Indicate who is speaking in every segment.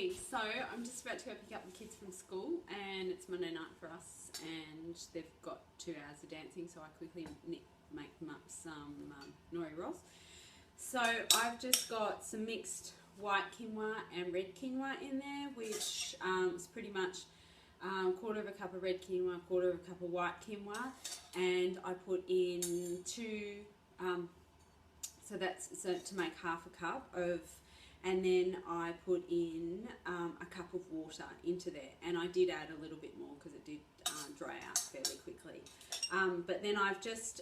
Speaker 1: Hey, so I'm just about to go pick up the kids from school, and it's Monday night for us, and they've got 2 hours of dancing, so I quickly make them up some nori rolls. So I've just got some mixed white quinoa and red quinoa in there, which is pretty much quarter of a cup of red quinoa, quarter of a cup of white quinoa, and I put in so to make half a cup of. And then I put in a cup of water into there, and I did add a little bit more because it did dry out fairly quickly. But then I've just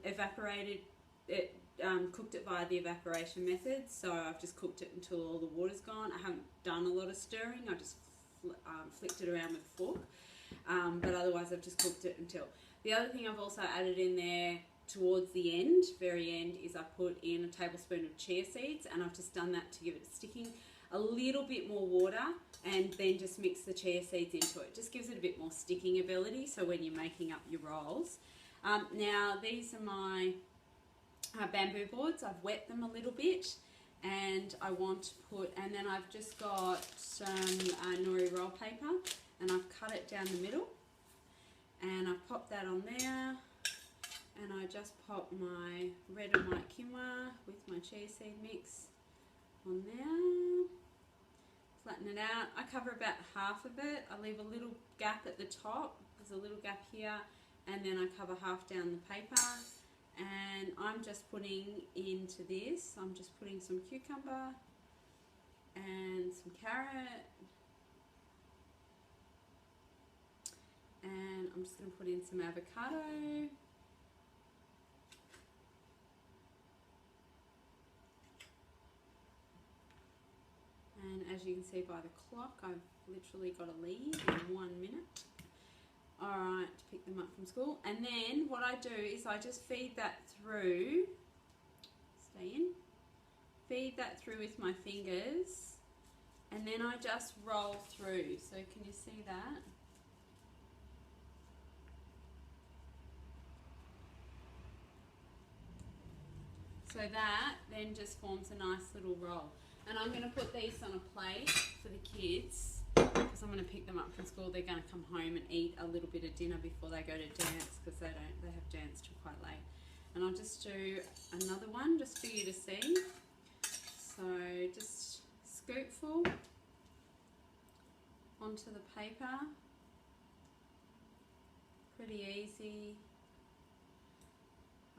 Speaker 1: evaporated it, cooked it via the evaporation method. So I've just cooked it until all the water's gone. I haven't done a lot of stirring. I just flicked it around with a fork. But otherwise I've just cooked it until. The other thing I've also added in there towards the end, very end, is I put in a tablespoon of chia seeds, and I've just done that to give it sticking. A little bit more water, and then just mix the chia seeds into it. Just gives it a bit more sticking ability, so when you're making up your rolls. Now these are my bamboo boards. I've wet them a little bit, and I want to put, and then I've just got some nori roll paper, and I've cut it down the middle, and I've popped that on there. And I just pop my red and white quinoa with my chia seed mix on there. Flatten it out. I cover about half of it. I leave a little gap at the top. There's a little gap here. And then I cover half down the paper. And I'm just putting into this, I'm just putting some cucumber and some carrot. And I'm just going to put in some avocado. And as you can see by the clock, I've literally got a lead in 1 minute. Alright, to pick them up from school. And then what I do is I just feed that through, stay in, feed that through with my fingers, and then I just roll through. So can you see that? So that then just forms a nice little roll. And I'm going to put these on a plate for the kids, because I'm going to pick them up from school. They're going to come home and eat a little bit of dinner before they go to dance, because they have dance till quite late. And I'll just do another one just for you to see. So just scoopful onto the paper. Pretty easy.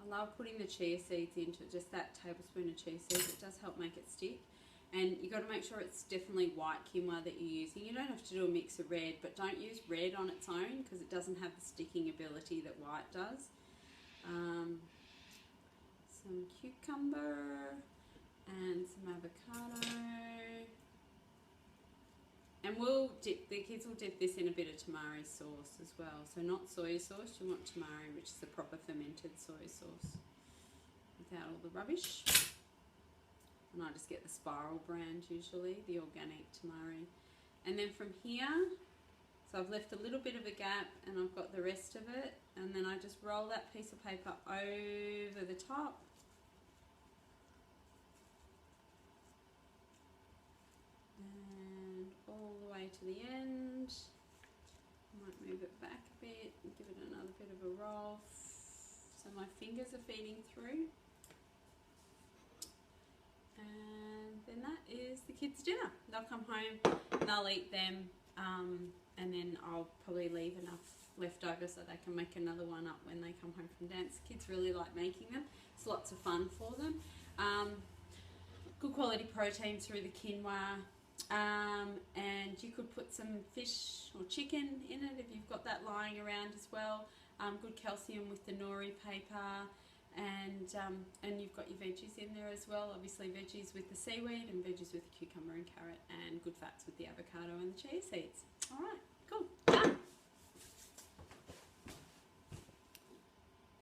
Speaker 1: I love putting the chia seeds into it, just that tablespoon of chia seeds. It does help make it stick. And you've got to make sure it's definitely white quinoa that you're using. You don't have to do a mix of red, but don't use red on its own because it doesn't have the sticking ability that white does. Some cucumber and some avocado. And the kids will dip this in a bit of tamari sauce as well. So not soy sauce, you want tamari, which is the proper fermented soy sauce, without all the rubbish. And I just get the Spiral brand usually, the organic tamari. And then from here, so I've left a little bit of a gap and I've got the rest of it. And then I just roll that piece of paper over the top. And all the way to the end. I might move it back a bit and give it another bit of a roll. So my fingers are feeding through. And then that is the kids' dinner. They'll come home, they'll eat them, and then I'll probably leave enough left over so they can make another one up when they come home from dance. Kids really like making them. It's lots of fun for them. Good quality protein through the quinoa, and you could put some fish or chicken in it if you've got that lying around as well. Good calcium with the nori paper. And you've got your veggies in there as well, obviously veggies with the seaweed and veggies with the cucumber and carrot, and good fats with the avocado and the chia seeds. Alright, cool, done.